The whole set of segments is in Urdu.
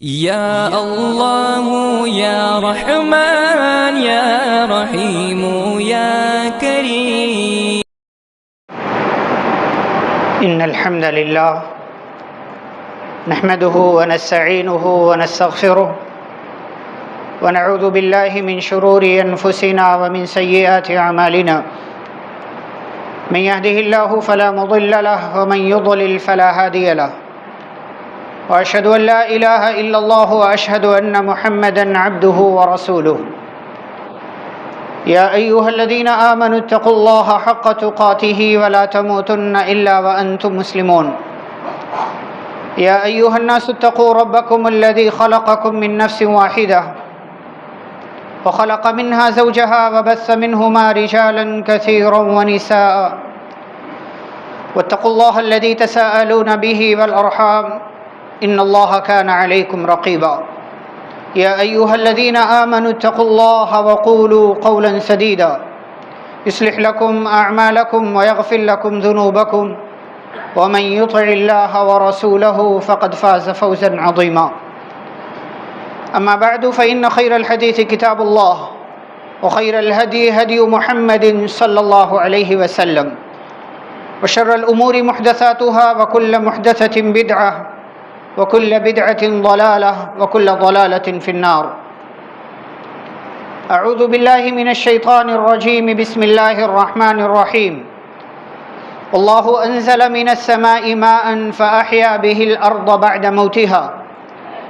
يا الله يا رحمن يا رحيم يا كريم. إن الحمد لله نحمده ونستعينه ونستغفره ونعوذ بالله من شرور أنفسنا ومن سيئات أعمالنا. من يهده الله فلا مضل له ومن يضلل فلا هادي له. وأشهد أن لا إله إلا الله وأشهد أن محمدا عبده ورسوله. يا أيها الذين آمنوا اتقوا الله حق تقاته ولا تموتن إلا وأنتم مسلمون. يا أيها الناس اتقوا ربكم الذي خلقكم من نفس واحدة وخلق منها زوجها وبث منهما رجالا كثيرا ونساء واتقوا الله الذي تساءلون به والأرحام إن الله كان عليكم رقيبا. يا أيها الذين آمنوا اتقوا الله وقولوا قولا سديدا يصلح لكم أعمالكم ويغفر لكم ذنوبكم ومن يطع الله ورسوله فقد فاز فوزا عظيما. أما بعد فإن خير الحديث كتاب الله وخير الهدي هدي محمد صلى الله عليه وسلم وشر الأمور محدثاتها وكل محدثة بدعة وكل بدعة ضلالة وكل ضلالة في النار. أعوذ بالله من الشيطان الرجيم. بسم الله الرحمن الرحيم. والله أنزل من السماء ماء فأحيا به الأرض بعد موتها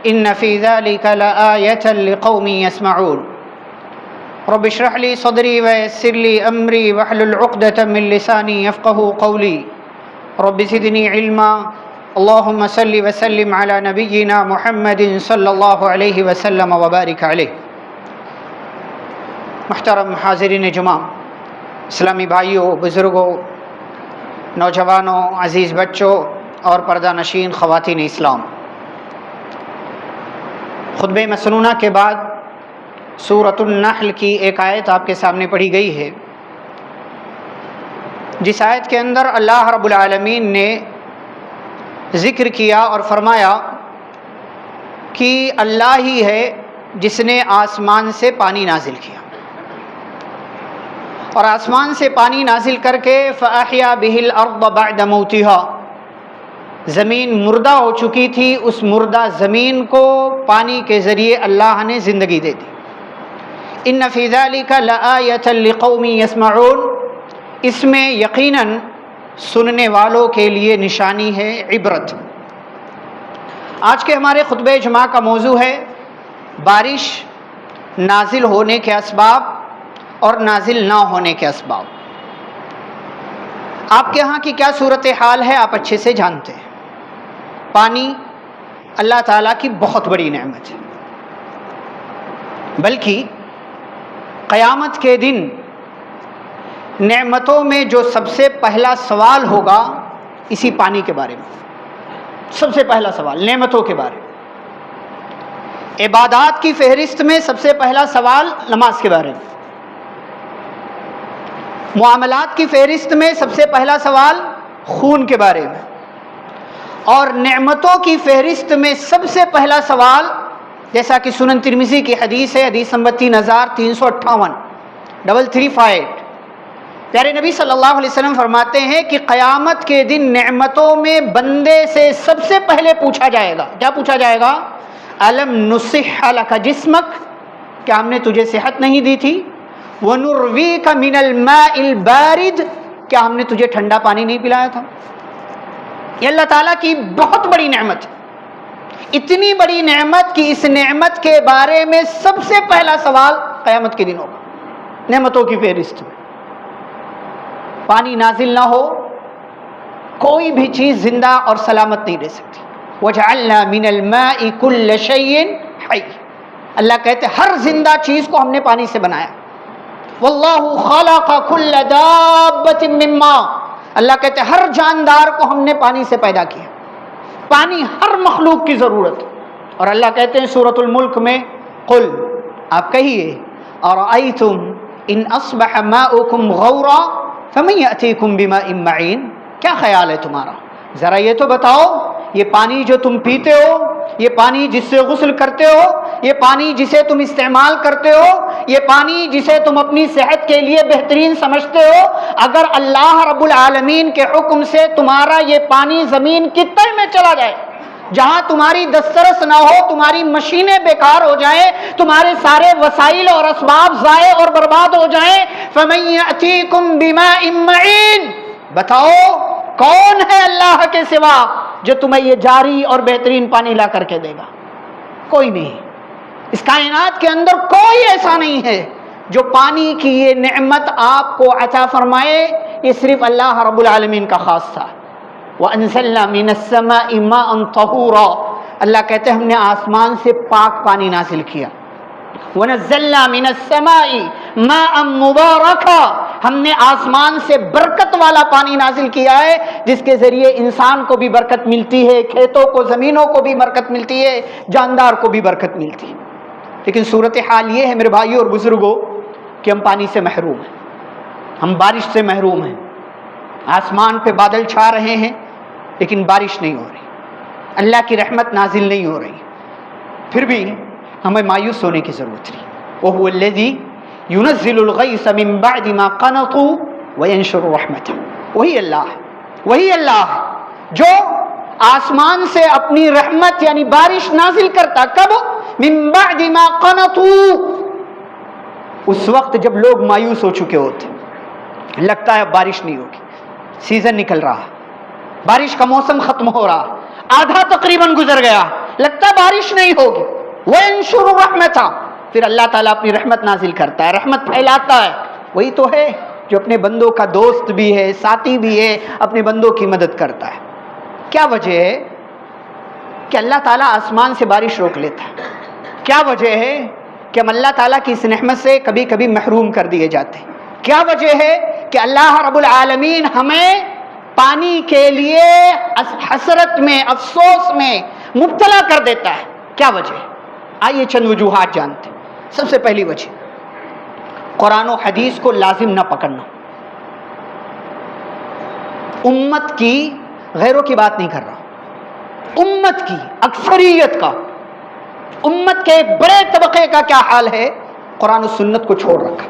إن في ذلك لآية لقوم يسمعون. رب اشرح لي صدري ويسر لي أمري واحلل عقدة من لساني يفقه قولي. رب زدني علما. اللهم صل وسلم على نبينا محمد صلی اللہ علیہ وسلم وبارک علیہ. محترم حاضرین جمعہ، اسلامی بھائیوں، بزرگوں، نوجوانوں، عزیز بچوں اور پردہ نشین خواتین اسلام، خطبہ مسنونہ کے بعد سورۃ النحل کی ایک آیت آپ کے سامنے پڑھی گئی ہے، جس آیت کے اندر اللہ رب العالمین نے ذکر کیا اور فرمایا کہ اللہ ہی ہے جس نے آسمان سے پانی نازل کیا، اور آسمان سے پانی نازل کر کے فَأَحْيَا بِهِ الْأَرْضَ بَعْدَ مَوْتِهَا، زمین مردہ ہو چکی تھی، اس مردہ زمین کو پانی کے ذریعے اللہ نے زندگی دے دی. إِنَّ فِي ذَلِكَ لَآيَةً لِقَوْمٍ يَسْمَعُونَ، اس میں یقیناً سننے والوں کے لیے نشانی ہے، عبرت. آج کے ہمارے خطبہ جمعہ کا موضوع ہے بارش نازل ہونے کے اسباب اور نازل نہ ہونے کے اسباب. آپ کے ہاں کی کیا صورتحال ہے آپ اچھے سے جانتے ہیں. پانی اللہ تعالیٰ کی بہت بڑی نعمت ہے، بلکہ قیامت کے دن نعمتوں میں جو سب سے پہلا سوال ہوگا اسی پانی کے بارے میں. سب سے پہلا سوال نعمتوں کے بارے میں. عبادات کی فہرست میں سب سے پہلا سوال نماز کے بارے میں. معاملات کی فہرست میں سب سے پہلا سوال خون کے بارے میں. اور نعمتوں کی فہرست میں سب سے پہلا سوال، جیسا کہ سنن ترمذی کی حدیث ہے، حدیث نمبر 3358 335، پیارے نبی صلی اللہ علیہ وسلم فرماتے ہیں کہ قیامت کے دن نعمتوں میں بندے سے سب سے پہلے پوچھا جائے گا. کیا پوچھا جائے گا؟ الم نصح لک جسمک، کیا ہم نے تجھے صحت نہیں دی تھی؟ ونرویک من الماء البارد، کیا ہم نے تجھے ٹھنڈا پانی نہیں پلایا تھا؟ یہ اللہ تعالیٰ کی بہت بڑی نعمت ہے. اتنی بڑی نعمت کہ اس نعمت کے بارے میں سب سے پہلا سوال قیامت کے دن ہوگا. نعمتوں کی فہرست میں پانی نازل نہ ہو کوئی بھی چیز زندہ اور سلامت نہیں رہ سکتی. وَجَعَلْنَا مِنَ الْمَاءِ كُلَّ شَيْءٍ حَيٍّ، اللہ کہتے ہر زندہ چیز کو ہم نے پانی سے بنایا. وَاللَّهُ خَلَقَ كُلَّ دَابَّةٍ مِّن مَّاءٍ، اللہ کہتے ہر جاندار کو ہم نے پانی سے پیدا کیا. پانی ہر مخلوق کی ضرورت. اور اللہ کہتے ہیں سورۃ الملک میں، قل، آپ کہیے، أَرَأَيْتُمْ إِنْ أَصْبَحَ مَاؤُكُمْ غَوْرًا فَمَن يَأْتِيكُم بِمَاءٍ مَّعِينٍ، کیا خیال ہے تمہارا؟ ذرا یہ تو بتاؤ یہ پانی جو تم پیتے ہو، یہ پانی جس سے غسل کرتے ہو، یہ پانی جسے تم استعمال کرتے ہو، یہ پانی جسے تم اپنی صحت کے لیے بہترین سمجھتے ہو، اگر اللہ رب العالمین کے حکم سے تمہارا یہ پانی زمین کی تہ میں چلا جائے، جہاں تمہاری دسترس نہ ہو، تمہاری مشینیں بیکار ہو جائیں، تمہارے سارے وسائل اور اسباب ضائع اور برباد ہو جائیں، فَمَن يَأْتِيكُم بِمَاءٍ مَّعِينٍ، بتاؤ کون ہے اللہ کے سوا جو تمہیں یہ جاری اور بہترین پانی لا کر کے دے گا؟ کوئی نہیں۔ اس کائنات کے اندر کوئی ایسا نہیں ہے جو پانی کی یہ نعمت آپ کو عطا فرمائے، یہ صرف اللہ رب العالمین کا خاص تھا۔ وَأَنزَلْنَا مِنَ السَّمَاءِ مَاءً طَهُورًا، اللہ کہتے ہیں ہم نے آسمان سے پاک پانی نازل کیا۔ وَنَزَّلْنَا مِنَ السَّمَاءِ مَاءً مُبَارَكًا، ہم نے آسمان سے برکت والا پانی نازل کیا ہے، جس کے ذریعے انسان کو بھی برکت ملتی ہے، کھیتوں کو، زمینوں کو بھی برکت ملتی ہے، جاندار کو بھی برکت ملتی ہے۔ لیکن صورتحال یہ ہے میرے بھائیوں اور بزرگوں کہ ہم پانی سے محروم ہیں، ہم بارش سے محروم ہیں۔ آسمان پہ بادل چھا رہے ہیں لیکن بارش نہیں ہو رہی، اللہ کی رحمت نازل نہیں ہو رہی، پھر بھی ہمیں مایوس ہونے کی ضرورت نہیں۔ وَهُوَ الَّذِي يُنَزِّلُ الْغَيْثَ مِن بَعْدِ مَا قَنَطُوا وَيَنشُرُ رَحْمَتَهُ، وہی اللہ ہے جو آسمان سے اپنی رحمت یعنی بارش نازل کرتا، کب؟ من بعد ما قنطوا، اس وقت جب لوگ مایوس ہو چکے ہوتے، لگتا ہے اب بارش نہیں ہوگی، سیزن نکل رہا، بارش کا موسم ختم ہو رہا، آدھا تقریباً گزر گیا، لگتا ہے بارش نہیں ہوگی۔ وَيَنشُرُ رَحْمَتَهُ، پھر اللہ تعالیٰ اپنی رحمت نازل کرتا ہے، رحمت پھیلاتا ہے۔ وہی تو ہے جو اپنے بندوں کا دوست بھی ہے، ساتھی بھی ہے، اپنے بندوں کی مدد کرتا ہے۔ کیا وجہ ہے کہ اللہ تعالیٰ آسمان سے بارش روک لیتا ہے؟ کیا وجہ ہے کہ ہم اللہ تعالیٰ کی اس نعمت سے کبھی کبھی محروم کر دیے جاتے ہیں؟ کیا وجہ ہے کہ اللہ رب العالمین ہمیں پانی کے لیے حسرت میں، افسوس میں مبتلا کر دیتا ہے؟ کیا وجہ ہے؟ آئیے چند وجوہات جانتے ہیں۔ سب سے پہلی وجہ، قرآن و حدیث کو لازم نہ پکڑنا۔ امت کی، غیروں کی بات نہیں کر رہا، امت کی، اکثریت کا، امت کے ایک بڑے طبقے کا کیا حال ہے؟ قرآن و سنت کو چھوڑ رکھا،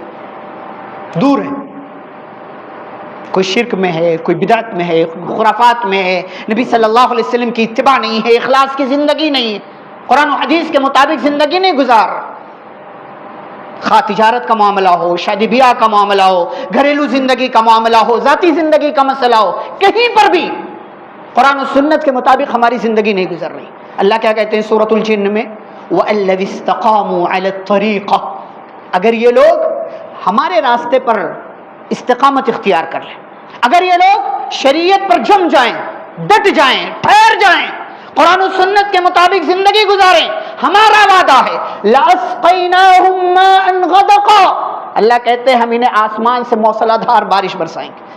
دور ہے، کوئی شرک میں ہے، کوئی بدعت میں ہے، کوئی خرافات میں ہے، نبی صلی اللہ علیہ وسلم کی اتباع نہیں ہے، اخلاص کی زندگی نہیں ہے، قرآن و حدیث کے مطابق زندگی نہیں گزار، خواہ تجارت کا معاملہ ہو، شادی بیاہ کا معاملہ ہو، گھریلو زندگی کا معاملہ ہو، ذاتی زندگی کا مسئلہ ہو، کہیں پر بھی قرآن و سنت کے مطابق ہماری زندگی نہیں گزر رہی۔ اللہ کیا کہتے ہیں سورۃ الجن میں؟ وَالَّذِي اسْتَقَامُوا عَلَى الطَّرِيقَةِ، اگر یہ لوگ ہمارے راستے پر استقامت اختیار کر لیں، اگر یہ لوگ شریعت پر جم جائیں، ڈٹ جائیں، ٹھہر جائیں، قرآن و سنت کے مطابق زندگی گزاریں، ہمارا وعدہ ہے لَأَسْقَيْنَاهُم مَّاءً غَدَقًا، اللہ کہتے ہیں ہم انہیں آسمان سے موسلا دھار بارش برسائیں گے،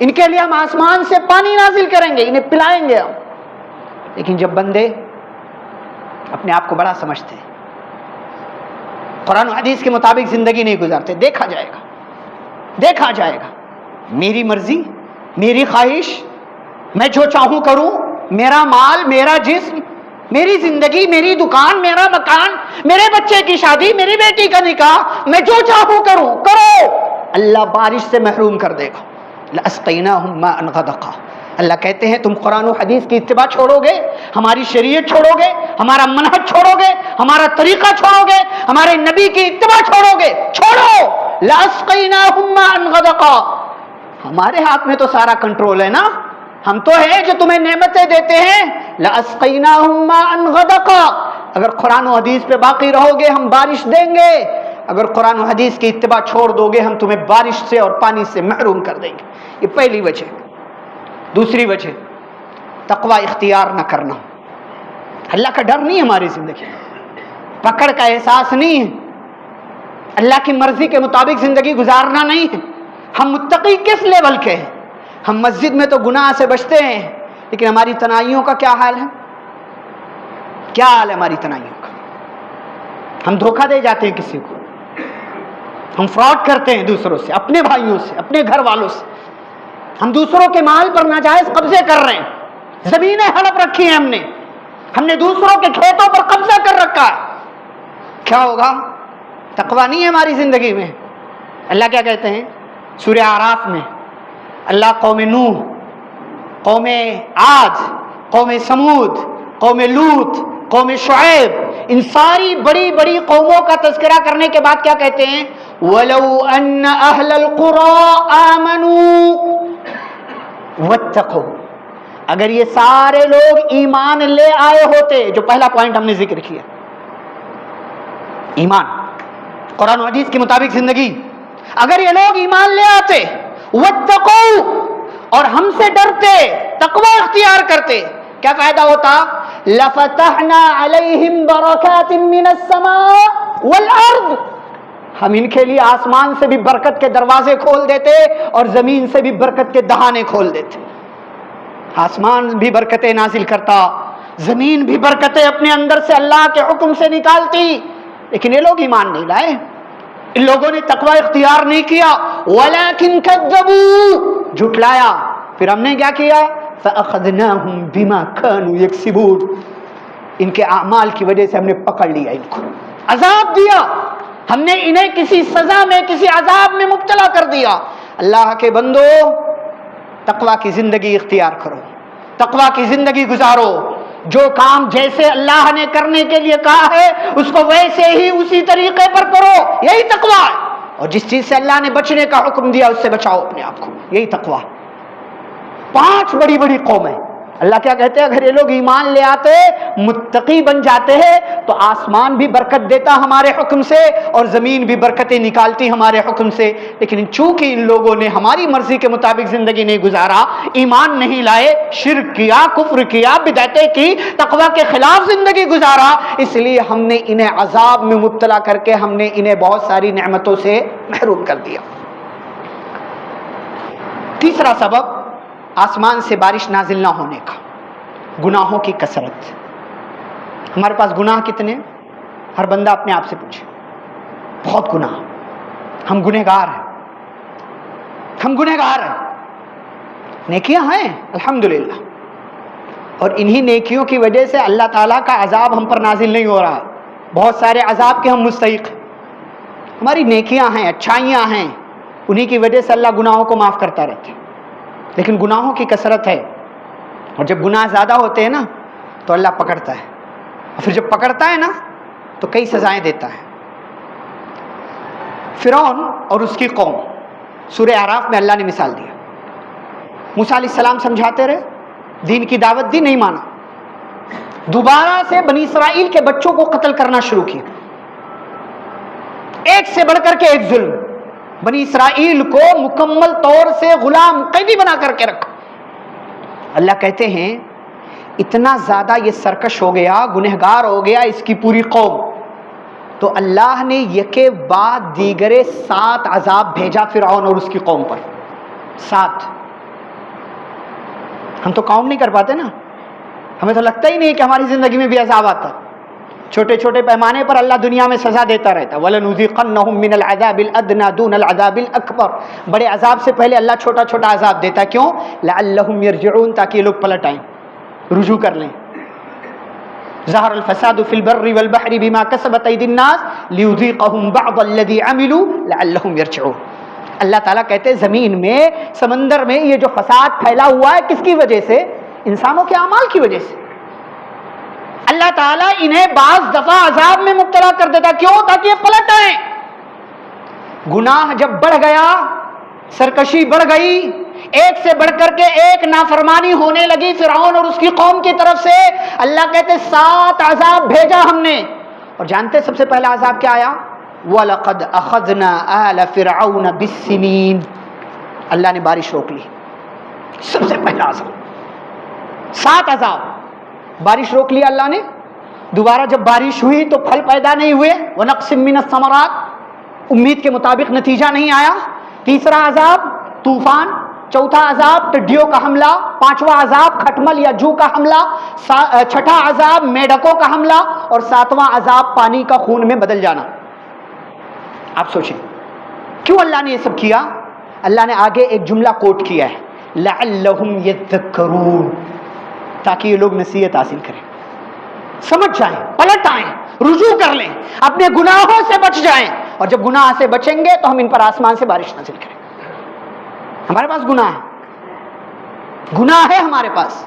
ان کے لیے ہم آسمان سے پانی نازل کریں گے، انہیں پلائیں گے ہم۔ لیکن جب بندے اپنے آپ کو بڑا سمجھتے ہیں، قرآن و حدیث کے مطابق زندگی نہیں گزارتے، دیکھا جائے گا، دیکھا جائے گا، میری مرضی، میری خواہش، میں جو چاہوں کروں، میرا مال، میرا جسم، میری زندگی، میری دکان، میرا مکان، میرے بچے کی شادی، میری بیٹی کا نکاح، میں جو چاہوں کروں، کرو، اللہ بارش سے محروم کر دے گا۔ لَأَسْقَيْنَاهُم مَّاءً غَدَقًا، اللہ کہتے ہیں تم قرآن و حدیث کی اتباع چھوڑو گے، ہماری شریعت چھوڑو گے، ہمارا منہج چھوڑو گے، ہمارا طریقہ چھوڑو گے، ہمارے نبی کی اتباع چھوڑو گے، چھوڑو، لَأَسْقَيْنَاهُم مَّاءً غَدَقًا، ہمارے ہاتھ میں تو سارا کنٹرول ہے نا، ہم تو ہیں جو تمہیں نعمتیں دیتے ہیں۔ لَأَسْقَيْنَاهُم مَّاءً غَدَقًا، اگر قرآن و حدیث پہ باقی رہو گے ہم بارش دیں گے، اگر قرآن و حدیث کی اتباع چھوڑ دو گے ہم تمہیں بارش سے اور پانی سے محروم کر دیں گے۔ یہ پہلی وجہ۔ دوسری وجہ، تقوی اختیار نہ کرنا، اللہ کا ڈر نہیں ہماری زندگی میں، پکڑ کا احساس نہیں ہے، اللہ کی مرضی کے مطابق زندگی گزارنا نہیں ہے۔ ہم متقی کس لیول کے ہیں؟ ہم مسجد میں تو گناہ سے بچتے ہیں، لیکن ہماری تنہائیوں کا کیا حال ہے؟ کیا حال ہے ہماری تنہائیوں کا؟ ہم دھوکہ دے جاتے ہیں کسی کو، ہم فراڈ کرتے ہیں دوسروں سے، اپنے بھائیوں سے، اپنے گھر والوں سے، ہم دوسروں کے مال پر ناجائز قبضے کر رہے ہیں، زمینیں ہڑپ رکھی ہیں ہم نے دوسروں کے کھیتوں پر قبضہ کر رکھا ہے. کیا ہوگا؟ تقویٰ نہیں ہے ہماری زندگی میں. اللہ کیا کہتے ہیں سورہ اعراف میں؟ اللہ قوم نوح، قوم عاد، قوم سمود، قوم لوط، قوم شعیب، ان ساری بڑی بڑی قوموں کا تذکرہ کرنے کے بعد کیا کہتے ہیں؟ وَلَوْ أَنَّ أَهْلَ الْقُرَىٰ آمَنُوا وَاتَّقُوا. اگر یہ سارے لوگ ایمان لے آئے ہوتے، جو پہلا پوائنٹ ہم نے ذکر کیا، ایمان، قرآن و حدیث کے مطابق زندگی، اگر یہ لوگ ایمان لے آتے، وَاتَّقُوا، اور ہم سے ڈرتے، تقوی اختیار کرتے، کیا فائدہ ہوتا؟ لَفَتَحْنَا عَلَيْهِمْ بَرَكَاتٍ مِّنَ السَّمَاءِ وَالْأَرْضِ، ہم ان کے لیے آسمان سے بھی برکت کے دروازے کھول دیتے اور زمین سے بھی برکت کے دہانے کھول دیتے. آسمان بھی برکتیں نازل کرتا، زمین بھی برکتیں اپنے اندر سے اللہ کے حکم سے نکالتی. لیکن یہ لوگ ایمان نہیں لائے، ان لوگوں نے تقوی اختیار نہیں کیا. وَلَكِنْ كَذَّبُوا، جھٹلایا. پھر ہم نے کیا کیا؟ فَأَخَذْنَاهُمْ بِمَا كَانُوا يَكْسِبُونَ، ان کے اعمال کی وجہ سے ہم نے پکڑ لیا، ان کو عذاب دیا، ہم نے انہیں کسی سزا میں، کسی عذاب میں مبتلا کر دیا. اللہ کے بندو، تقوی کی زندگی اختیار کرو، تقوی کی زندگی گزارو. جو کام جیسے اللہ نے کرنے کے لیے کہا ہے اس کو ویسے ہی اسی طریقے پر کرو، یہی تقوی ہے. اور جس چیز سے اللہ نے بچنے کا حکم دیا اس سے بچاؤ اپنے آپ کو، یہی تقوی. 5 بڑی بڑی قومیں، اللہ کیا کہتے ہیں؟ اگر یہ لوگ ایمان لے آتے، متقی بن جاتے ہیں، تو آسمان بھی برکت دیتا ہمارے حکم سے اور زمین بھی برکتیں نکالتی ہمارے حکم سے. لیکن چونکہ ان لوگوں نے ہماری مرضی کے مطابق زندگی نہیں گزارا، ایمان نہیں لائے، شرک کیا، کفر کیا، بدعتیں کی، تقوی کے خلاف زندگی گزارا، اس لیے ہم نے انہیں عذاب میں مبتلا کر کے ہم نے انہیں بہت ساری نعمتوں سے محروم کر دیا. تیسرا سبب آسمان سے بارش نازل نہ ہونے کا، گناہوں کی کثرت. ہمارے پاس گناہ کتنے؟ ہر بندہ اپنے آپ سے پوچھے. بہت گناہ، ہم گنہگار ہیں، ہم گنہگار ہیں. نیکیاں ہیں الحمدللہ، اور انہی نیکیوں کی وجہ سے اللہ تعالیٰ کا عذاب ہم پر نازل نہیں ہو رہا. بہت سارے عذاب کے ہم مستحق ہیں. ہماری نیکیاں ہیں، اچھائیاں ہیں، انہی کی وجہ سے اللہ گناہوں کو معاف کرتا رہتا ہے. لیکن گناہوں کی کثرت ہے، اور جب گناہ زیادہ ہوتے ہیں نا تو اللہ پکڑتا ہے، اور پھر جب پکڑتا ہے نا تو کئی سزائیں دیتا ہے. فرعون اور اس کی قوم، سورہ اعراف میں اللہ نے مثال دیا. موسیٰ علیہ السلام سمجھاتے رہے، دین کی دعوت دی، نہیں مانا. دوبارہ سے بنی اسرائیل کے بچوں کو قتل کرنا شروع کیا، ایک سے بڑھ کر کے ایک ظلم. بنی اسرائیل کو مکمل طور سے غلام قیدی بنا کر کے رکھا. اللہ کہتے ہیں اتنا زیادہ یہ سرکش ہو گیا، گنہگار ہو گیا اس کی پوری قوم، تو اللہ نے یکے بعد دیگرے 7 عذاب بھیجا فرعون اور اس کی قوم پر. 7. ہم تو کاؤنٹ نہیں کر پاتے نا، ہمیں تو لگتا ہی نہیں کہ ہماری زندگی میں بھی عذاب آتا. چھوٹے چھوٹے پیمانے پر اللہ دنیا میں سزا دیتا رہتا. وَلَنُذِيقَنَّهُم مِّنَ الْعَذَابِ الْأَدْنَىٰ دُونَ الْعَذَابِ الْأَكْبَرِ، بڑے عذاب سے پہلے اللہ چھوٹا چھوٹا عذاب دیتا. کیوں؟ لَعَلَّهُمْ يَرْجِعُونَ، تاکہ یہ لوگ پلٹ آئیں، رجوع کر لیں. ظَهَرَ الْفَسَادُ فِي الْبَرِّ وَالْبَحْرِ بِمَا كَسَبَتْ أَيْدِي النَّاسِ لِيُذِيقَهُم بَعْضَ الَّذِي عَمِلُوا لَعَلَّهُمْ يَرْجِعُونَ. اللہ تعالیٰ کہتے ہیں زمین میں، سمندر میں یہ جو فساد پھیلا ہوا ہے کس کی وجہ سے؟ انسانوں کے اعمال کی وجہ سے. اللہ تعالیٰ انہیں بعض دفعہ عذاب میں مبتلا کر دیتا. کیوں؟ تاکہ یہ پلٹ آئیں. گناہ جب بڑھ گیا، سرکشی بڑھ گئی، ایک سے بڑھ کر کے ایک نافرمانی ہونے لگی فرعون اور اس کی قوم کی طرف سے، اللہ کہتے 7 عذاب بھیجا ہم نے. اور جانتے سب سے پہلا عذاب کیا آیا؟ وَلَقَدْ أَخَذْنَا آلَ فِرْعَوْنَ بِالسِّنِينَ، اللہ نے بارش روک لی. سب سے پہلا عذاب، 7 عذاب، بارش روک لیا اللہ نے. دوبارہ جب بارش ہوئی تو پھل پیدا نہیں ہوئے. وَنَقْصٍ مِّنَ الثَّمَرَاتِ، امید کے مطابق نتیجہ نہیں آیا. تیسرا عذاب طوفان. چوتھا عذاب ٹڈیوں کا حملہ. پانچواں عذاب کھٹمل یا جو کا حملہ. چھٹا عذاب میڈکوں کا حملہ. اور 7واں عذاب پانی کا خون میں بدل جانا. آپ سوچیں کیوں اللہ نے یہ سب کیا؟ اللہ نے آگے ایک جملہ کوٹ کیا ہے، لعلہم یذکرون، تاکہ یہ لوگ نصیحت حاصل کریں، سمجھ جائیں، پلٹ آئیں، رجوع کر لیں، اپنے گناہوں سے بچ جائیں. اور جب گناہ سے بچیں گے تو ہم ان پر آسمان سے بارش نازل کریں. ہمارے پاس گناہ ہے، گناہ ہے ہمارے پاس.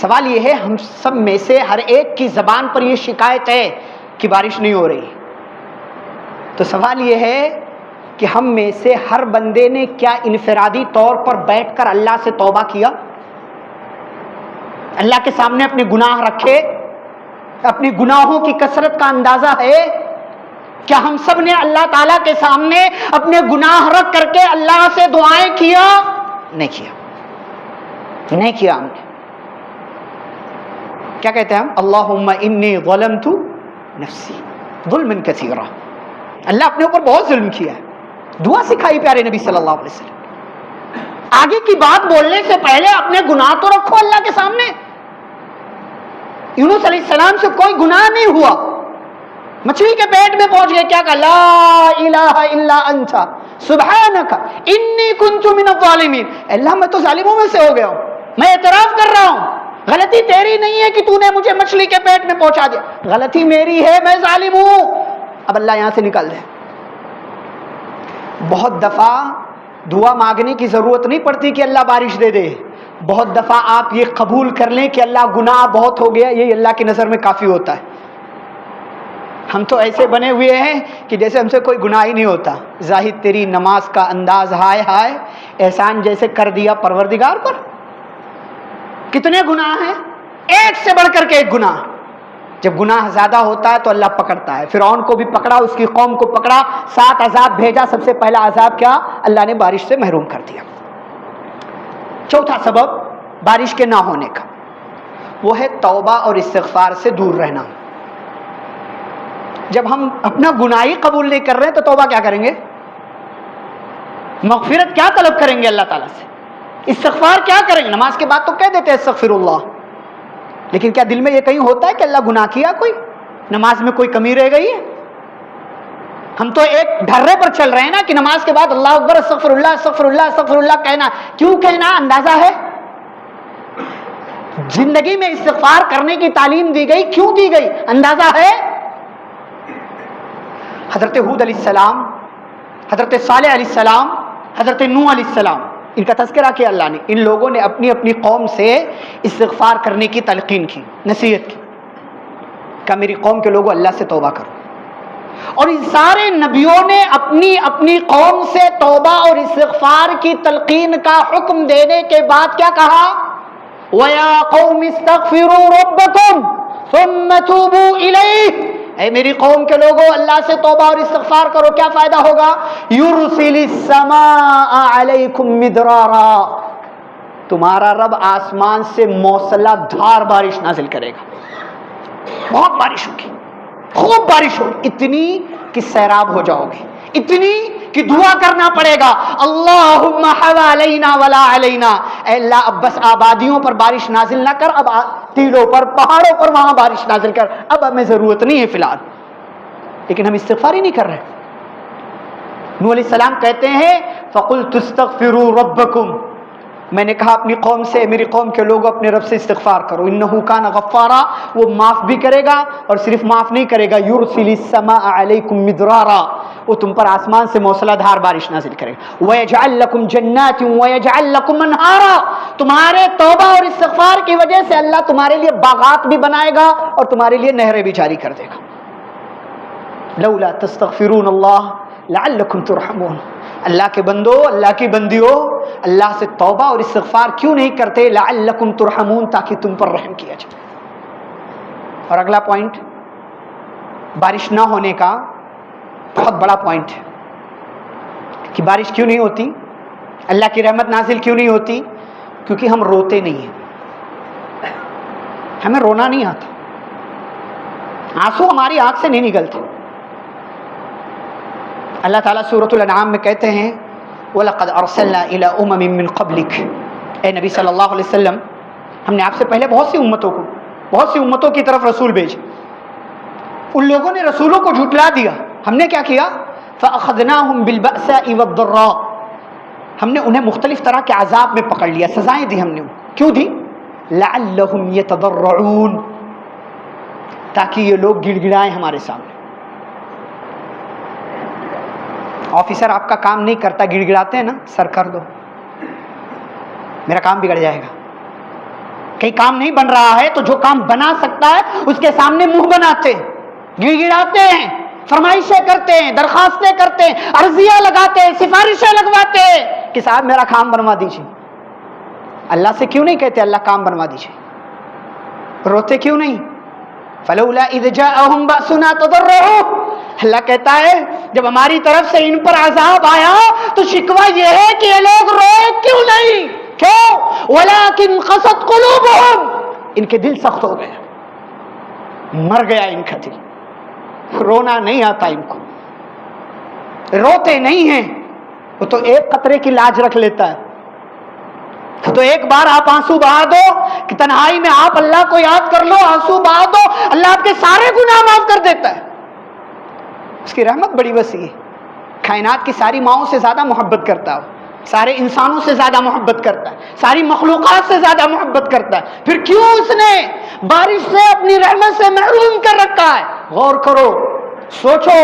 سوال یہ ہے ہم سب میں سے ہر ایک کی زبان پر یہ شکایت ہے کہ بارش نہیں ہو رہی. تو سوال یہ ہے کہ ہم میں سے ہر بندے نے کیا انفرادی طور پر بیٹھ کر اللہ سے توبہ کیا؟ اللہ کے سامنے اپنے گناہ رکھے؟ اپنے گناہوں کی کثرت کا اندازہ ہے؟ کیا ہم سب نے اللہ تعالیٰ کے سامنے اپنے گناہ رکھ کر کے اللہ سے دعائیں کیا؟ نہیں کیا، نہیں کیا ہم نے. کیا کہتے ہیں ہم؟ اللہم انی ظلمت نفسی ظلما کثیرا. اللہ اپنے اوپر بہت ظلم کیا ہے. دعا سکھائی پیارے نبی صلی اللہ علیہ وسلم. آگے کی بات بولنے سے پہلے اپنے گناہ تو رکھو اللہ کے سامنے. یونس علیہ السلام سے کوئی گناہ نہیں ہوا، مچھلی کے پیٹ میں پہنچ گئے، کیا کہا؟ لا الہ الا انت سبحانک انی کنت من الظالمین. اللہ میں تو ظالموں میں سے ہو گیا ہوں، میں اعتراف کر رہا ہوں، غلطی تیری نہیں ہے کہ تو نے مجھے مچھلی کے پیٹ میں پہنچا دیا، غلطی میری ہے، میں ظالم ہوں. اب اللہ یہاں سے نکال دے. بہت دفعہ دعا مانگنے کی ضرورت نہیں پڑتی کہ اللہ بارش دے دے. بہت دفعہ آپ یہ قبول کر لیں کہ اللہ گناہ بہت ہو گیا، یہ اللہ کی نظر میں کافی ہوتا ہے. ہم تو ایسے بنے ہوئے ہیں کہ جیسے ہم سے کوئی گناہ ہی نہیں ہوتا. زاہد تیری نماز کا انداز ہائے ہائے، احسان جیسے کر دیا پروردگار پر. کتنے گناہ ہیں، ایک سے بڑھ کر کے ایک گناہ. جب گناہ زیادہ ہوتا ہے تو اللہ پکڑتا ہے. فرعون کو بھی پکڑا، اس کی قوم کو پکڑا، 7 عذاب بھیجا. سب سے پہلا عذاب کیا؟ اللہ نے بارش سے محروم کر دیا. چوتھا سبب بارش کے نہ ہونے کا وہ ہے توبہ اور استغفار سے دور رہنا. جب ہم اپنا گناہ ہی قبول نہیں کر رہے ہیں تو توبہ کیا کریں گے؟ مغفرت کیا طلب کریں گے اللہ تعالیٰ سے؟ استغفار کیا کریں گے؟ نماز کے بعد تو کہہ دیتے ہیں استغفر اللہ، لیکن کیا دل میں یہ کہیں ہوتا ہے کہ اللہ گناہ کیا کوئی؟ نماز میں کوئی کمی رہ گئی ہے؟ ہم تو ایک ڈھرے پر چل رہے ہیں نا کہ نماز کے بعد اللہ اکبر استغفر اللہ استغفر اللہ استغفر اللہ کہنا. کیوں کہنا؟ اندازہ ہے زندگی میں استغفار کرنے کی تعلیم دی گئی، کیوں دی گئی؟ اندازہ ہے. حضرت ہود علیہ السلام، حضرت صالح علیہ السلام، حضرت نوح علیہ السلام، ان کا تذکرہ کیا اللہ نے. ان لوگوں نے اپنی اپنی قوم سے استغفار کرنے کی تلقین کی، نصیحت کی، کہ میری قوم کے لوگوں اللہ سے توبہ کرو. اور ان سارے نبیوں نے اپنی اپنی قوم سے توبہ اور استغفار کی تلقین کا حکم دینے کے بعد کیا کہا؟ وَيَا قَوْمِ اسْتَغْفِرُوا رَبَّكُمْ ثُمَّ تُوبُوا إِلَيْهِ. اے میری قوم کے لوگوں اللہ سے توبہ اور استغفار کرو. کیا فائدہ ہوگا؟ يُرْسِلِ السَّمَاءَ عَلَيْكُمْ مِدْرَارًا. تمہارا رب آسمان سے موسلا دھار بارش نازل کرے گا. بہت بارش ہوگی، خوب بارش ہوگی، اتنی کہ سیراب ہو جاؤ گے، اتنی کہ دعا کرنا پڑے گا اللہم حوالینا ولا علینا. اے اللہ اب بس آبادیوں پر بارش نازل نہ کر، اب ٹیلوں پر پہاڑوں پر وہاں بارش نازل کر، اب ہمیں ضرورت نہیں ہے فی الحال. لیکن ہم استغفار ہی نہیں کر رہے. نوح علیہ السلام کہتے ہیں فَقُلْتُ اسْتَغْفِرُوا رَبَّكُمْ. میں نے کہا اپنی قوم سے، میری قوم کے لوگ اپنے رب سے استغفار کرو. انہ کان غفارا، وہ معاف بھی کرے گا اور صرف معاف نہیں کرے گا، یرسل السماء علیکم مدرارا، وہ تم پر آسمان سے موسلا دھار بارش نازل کرے گا. ویجعل لکم جنات ویجعل لکم انہارا، تمہارے توبہ اور استغفار کی وجہ سے اللہ تمہارے لیے باغات بھی بنائے گا اور تمہارے لیے نہریں بھی جاری کر دے گا. لولا تستغفرون اللہ لعلکم ترحمون. اللہ کے بندو، اللہ کی بندیوں، اللہ سے توبہ اور استغفار کیوں نہیں کرتے؟ لعلکم ترحمون، تاکہ تم پر رحم کیا جائے. اور اگلا پوائنٹ بارش نہ ہونے کا بہت بڑا پوائنٹ ہے کہ بارش کیوں نہیں ہوتی، اللہ کی رحمت نازل کیوں نہیں ہوتی؟ کیونکہ ہم روتے نہیں ہیں. ہمیں رونا نہیں آتا، آنسو ہماری آنکھ سے نہیں نکلتے. اللہ تعالیٰ سورۃ الانعام میں کہتے ہیں وَلَقَدْ أَرْسَلْنَا إِلَىٰ أُمَمٍ مِّن قَبْلِكَ. اے نبی صلی اللہ علیہ وسلم، ہم نے آپ سے پہلے بہت سی امتوں کی طرف رسول بھیجے. ان لوگوں نے رسولوں کو جھٹلا دیا. ہم نے کیا کیا؟ فَأَخَذْنَاهُمْ بِالْبَأْسَاءِ وَالضَّرَّاءِ. ہم نے انہیں مختلف طرح کے عذاب میں پکڑ لیا، سزائیں دی ہم نے. کیوں دی؟ لعلہم یتضرعون، تاکہ یہ لوگ گڑ گڑائیں ہمارے سامنے۔ آفیسر آپ کا کام نہیں کرتا، گڑ گڑاتے ہیں نا، سر کر دو، میرا کام بگڑ جائے گا۔ کہیں کام نہیں بن رہا ہے تو جو کام بنا سکتا ہے اس کے سامنے منہ بناتے ہیں، گڑ گڑاتے ہیں، فرمائشیں کرتے ہیں، درخواستیں کرتے ہیں، عرضیاں لگاتے ہیں، سفارشیں لگواتے ہیں کہ صاحب میرا کام بنوا دیجیے۔ اللہ سے کیوں نہیں کہتے اللہ کام بنوا دیجیے؟ روتے کیوں نہیں؟ فلولا اذ جاءہم بأسنا تضرعوا، اللہ کہتا ہے جب ہماری طرف سے ان پر عذاب آیا تو شکوہ یہ ہے کہ یہ لوگ روئے کیوں نہیں؟ کیوں؟ ولیکن قست قلوبہم، ان کے دل سخت ہو گئے، مر گیا ان کا دل، رونا نہیں آتا ان کو، روتے نہیں ہیں۔ وہ تو ایک قطرے کی لاج رکھ لیتا ہے، تو ایک بار آپ آنسو بہا دو کہ تنہائی میں آپ اللہ کو یاد کر لو، آنسو بہا دو، اللہ آپ کے سارے گناہ معاف کر دیتا ہے۔ اس کی رحمت بڑی وسیع ہے، کائنات کی ساری ماؤں سے زیادہ محبت کرتا ہے، سارے انسانوں سے زیادہ محبت کرتا ہے، ساری مخلوقات سے زیادہ محبت کرتا ہے، پھر کیوں اس نے بارش سے اپنی رحمت سے محروم کر رکھا ہے؟ غور کرو، سوچو،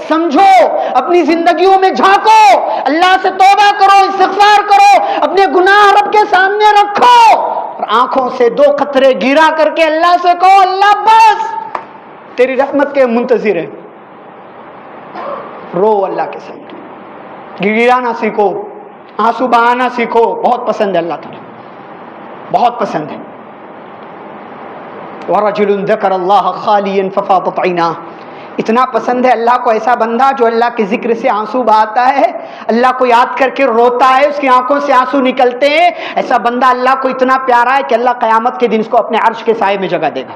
سمجھو، اپنی زندگیوں میں جھانکو، اللہ سے توبہ کرو، استغفار کرو، اپنے گناہ رب کے سامنے رکھو، اور آنکھوں سے دو قطرے گرا کر کے اللہ سے کہو اللہ بس تیری رحمت کے منتظر ہے۔ رو اللہ کے سامنے، گڑگڑانا سیکھو، آنسو بہانا سیکھو، بہت پسند ہے اللہ تعالیٰ، بہت پسند ہے۔ وَرَجُلٌ ذَكَرَ اللَّهَ خَالِيًا فَفَاضَتْ عَيْنَاهُ، اتنا پسند ہے اللہ کو ایسا بندہ جو اللہ کے ذکر سے آنسو بہاتا ہے، اللہ کو یاد کر کے روتا ہے، اس کی آنکھوں سے آنسو نکلتے ہیں۔ ایسا بندہ اللہ کو اتنا پیارا ہے کہ اللہ قیامت کے دن اس کو اپنے عرش کے سائے میں جگہ دے گا۔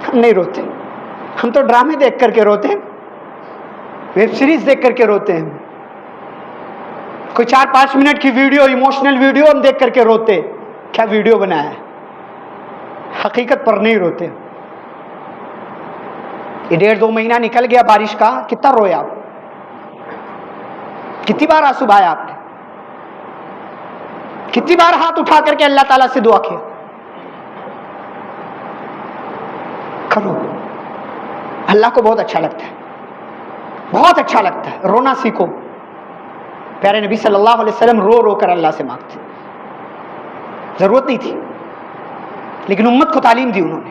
ہم نہیں روتے، ہم تو ڈرامے دیکھ کر کے روتے ہیں، ویب سیریز دیکھ کر کے روتے ہیں، کوئی 4-5 منٹ کی ویڈیو، ایموشنل ویڈیو ہم دیکھ کر کے روتے، کیا ویڈیو بنایا ہے، حقیقت پر نہیں روتے۔ یہ 1.5-2 مہینہ نکل گیا بارش کا، کتنا رویا آپ؟ کتنی بار آنسو بہایا آپ نے؟ کتنی بار ہاتھ اٹھا کر کے اللہ تعالیٰ سے دعا کیا؟ کرو، اللہ کو بہت اچھا لگتا ہے، بہت اچھا لگتا ہے، رونا سیکھو۔ پیارے نبی صلی اللہ علیہ وسلم رو رو کر اللہ سے مانگتے، ضرورت نہیں تھی لیکن امت کو تعلیم دی، انہوں نے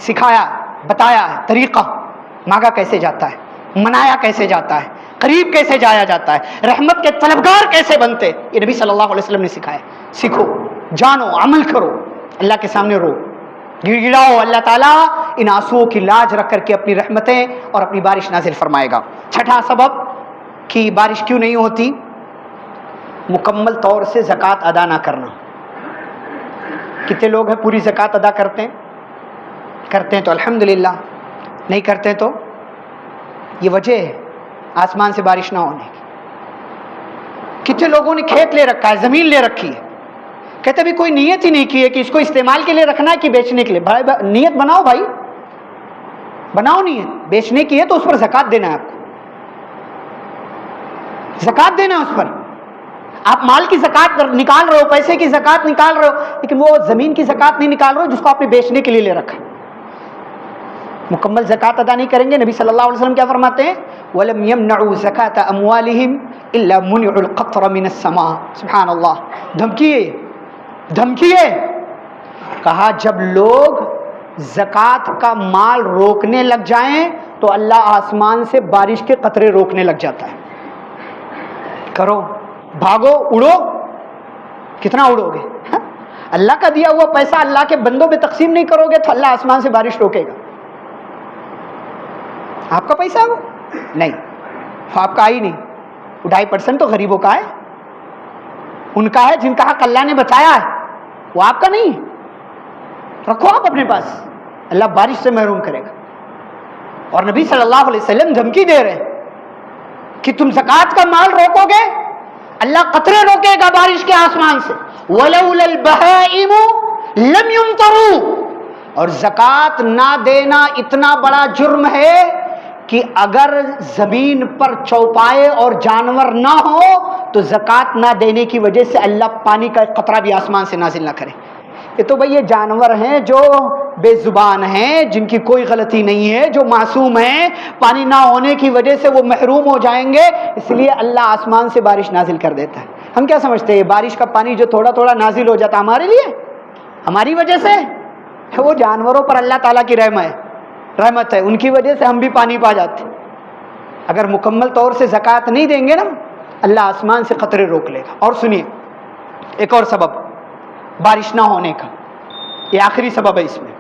سکھایا، بتایا ہے طریقہ، مانگا کیسے جاتا ہے، منایا کیسے جاتا ہے، قریب کیسے جایا جاتا ہے، رحمت کے طلبگار کیسے بنتے، یہ نبی صلی اللہ علیہ وسلم نے سکھایا۔ سیکھو، جانو، عمل کرو، اللہ کے سامنے رو، گڑ گڑاؤ، اللہ تعالیٰ ان آنسوؤں کی لاج رکھ کر کے اپنی رحمتیں اور اپنی بارش نازل فرمائے گا۔ چھٹا سبب کہ بارش کیوں نہیں ہوتی، مکمل طور سے زکوٰۃ ادا نہ کرنا۔ کتنے لوگ ہیں پوری زکوٰۃ ادا کرتے ہیں تو الحمدللہ، نہیں کرتے تو یہ وجہ ہے آسمان سے بارش نہ ہونے کی۔ کتنے لوگوں نے کھیت لے رکھا ہے، زمین لے رکھی ہے، کہتے بھی کوئی نیت ہی نہیں کی ہے کہ اس کو استعمال کے لیے رکھنا ہے کہ بیچنے کے لیے۔ بھائی نیت بناؤ، بھائی بناؤ نیت، بیچنے کی ہے تو اس پر زکوٰۃ دینا ہے، آپ کو زکوٰۃ دینا ہے اس پر۔ آپ مال کی زکوٰۃ نکال رہے ہو، پیسے کی زکوٰۃ نکال رہے ہو، لیکن وہ زمین کی زکوٰۃ نہیں نکال رہے ہو جس کو آپ نے بیچنے کے لیے لے رکھا۔ مکمل زکوٰۃ ادا نہیں کریں گے، نبی صلی اللہ علیہ وسلم کیا فرماتے ہیں؟ وَلَمْ يَمْنَعُوا زَكَاةَ أَمْوَالِهِمْ إِلَّا مُنِعُوا الْقَطْرَ مِنَ السَّمَاءِ۔ سبحان اللہ، دھمکی ہے، کہا جب لوگ زکوٰۃ کا مال روکنے لگ جائیں تو اللہ آسمان سے بارش کے قطرے روکنے لگ جاتا ہے۔ کرو، بھاگو، اڑو، کتنا اڑو گے؟ اللہ کا دیا ہوا پیسہ اللہ کے بندوں میں تقسیم نہیں کرو گے تو اللہ آسمان سے بارش روکے گا۔ آپ کا پیسہ ہے وہ؟ نہیں، آپ کا ہی نہیں، 2.5% تو غریبوں کا ہے، ان کا ہے جن کا حق اللہ نے بتایا ہے، وہ آپ کا نہیں، رکھو آپ اپنے پاس، اللہ بارش سے محروم کرے گا۔ اور نبی صلی اللہ علیہ وسلم دھمکی دے رہے ہیں کہ تم زکوٰۃ کا مال روکو گے، اللہ قطرے روکے گا بارش کے آسمان سے۔ وَلَوْلَا الْبَهَائِمُ لَمْ يُمْطَرُوا، اور زکوٰۃ نہ دینا اتنا بڑا جرم ہے کہ اگر زمین پر چوپائے اور جانور نہ ہو تو زکوٰۃ نہ دینے کی وجہ سے اللہ پانی کا ایک قطرہ بھی آسمان سے نازل نہ کرے۔ یہ تو بھئی یہ جانور ہیں جو بے زبان ہیں، جن کی کوئی غلطی نہیں ہے، جو معصوم ہیں، پانی نہ ہونے کی وجہ سے وہ محروم ہو جائیں گے، اس لیے اللہ آسمان سے بارش نازل کر دیتا ہے۔ ہم کیا سمجھتے ہیں بارش کا پانی جو تھوڑا تھوڑا نازل ہو جاتا ہمارے لیے، ہماری وجہ سے؟ وہ جانوروں پر اللہ تعالیٰ کی رحمت ہے، ان کی وجہ سے ہم بھی پانی پا جاتے ہیں۔ اگر مکمل طور سے زکوٰۃ نہیں دیں گے نا، اللہ آسمان سے قطرے روک لے گا۔ اور سنیے ایک اور سبب بارش نہ ہونے کا، یہ آخری سبب ہے اس میں،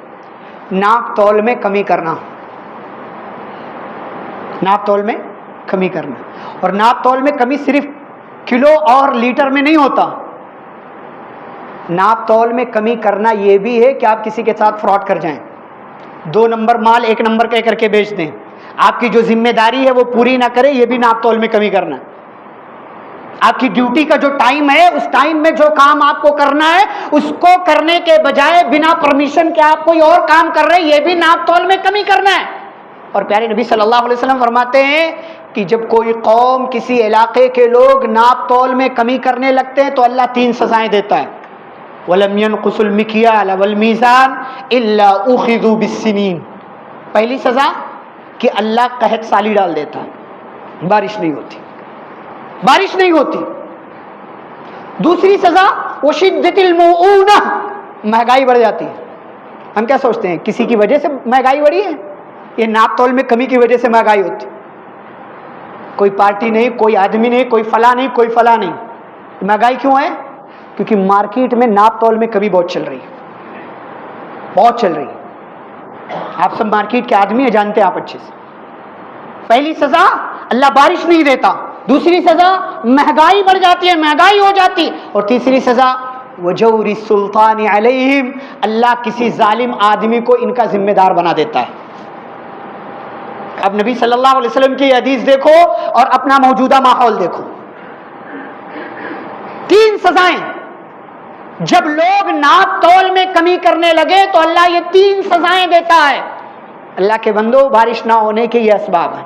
ناپ تول میں کمی کرنا۔ ناپ تول میں کمی کرنا، اور ناپ تول میں کمی صرف کلو اور لیٹر میں نہیں ہوتا، ناپ تول میں کمی کرنا یہ بھی ہے کہ آپ کسی کے ساتھ فراڈ کر جائیں، 2 نمبر مال 1 نمبر کہہ کر کے بیچ دیں، آپ کی جو ذمہ داری ہے وہ پوری نہ کرے، یہ بھی ناپ تول میں کمی کرنا۔ آپ کی ڈیوٹی کا جو ٹائم ہے، اس ٹائم میں جو کام آپ کو کرنا ہے، اس کو کرنے کے بجائے بنا پرمیشن کے آپ کوئی اور کام کر رہے ہیں، یہ بھی ناپ تول میں کمی کرنا ہے۔ اور پیارے نبی صلی اللہ علیہ وسلم فرماتے ہیں کہ جب کوئی قوم، کسی علاقے کے لوگ ناپ تول میں کمی کرنے لگتے ہیں تو اللہ 3 سزائیں دیتا ہے۔ وَلَمْ يَنْقُصُ الْمِكْيَالَ وَالْمِيزَانَ إِلَّا أُخِذُوا بِالسِّنِينَ، پہلی سزا کہ اللہ قحط سالی ڈال دیتا ہے، بارش نہیں ہوتی، بارش نہیں ہوتی۔ دوسری سزا وَشِدَّةِ الْمَوْعُونَةِ، مہنگائی بڑھ جاتی ہے۔ ہم کیا سوچتے ہیں کسی کی وجہ سے مہنگائی بڑھی ہے؟ یہ ناپ تول میں کمی کی وجہ سے مہنگائی ہوتی، کوئی پارٹی نہیں، کوئی آدمی نہیں، کوئی فلاں نہیں، کوئی فلاں نہیں۔ مہنگائی کیوں ہے؟ کیونکہ مارکیٹ میں ناپ تول میں کمی بہت چل رہی ہے، بہت چل رہی ہے۔ آپ سب مارکیٹ کے آدمی ہیں، جانتے ہیں آپ اچھے سے۔ پہلی سزا اللہ بارش نہیں دیتا، دوسری سزا مہنگائی بڑھ جاتی ہے، مہنگائی ہو جاتی، اور تیسری سزا وجور السلطان علیہم، اللہ کسی ظالم آدمی کو ان کا ذمہ دار بنا دیتا ہے۔ اب نبی صلی اللہ علیہ وسلم کی حدیث دیکھو اور اپنا موجودہ ماحول دیکھو، 3 سزائیں۔ جب لوگ ناپ تول میں کمی کرنے لگے تو اللہ یہ 3 سزائیں دیتا ہے۔ اللہ کے بندو، بارش نہ ہونے کے یہ اسباب ہیں۔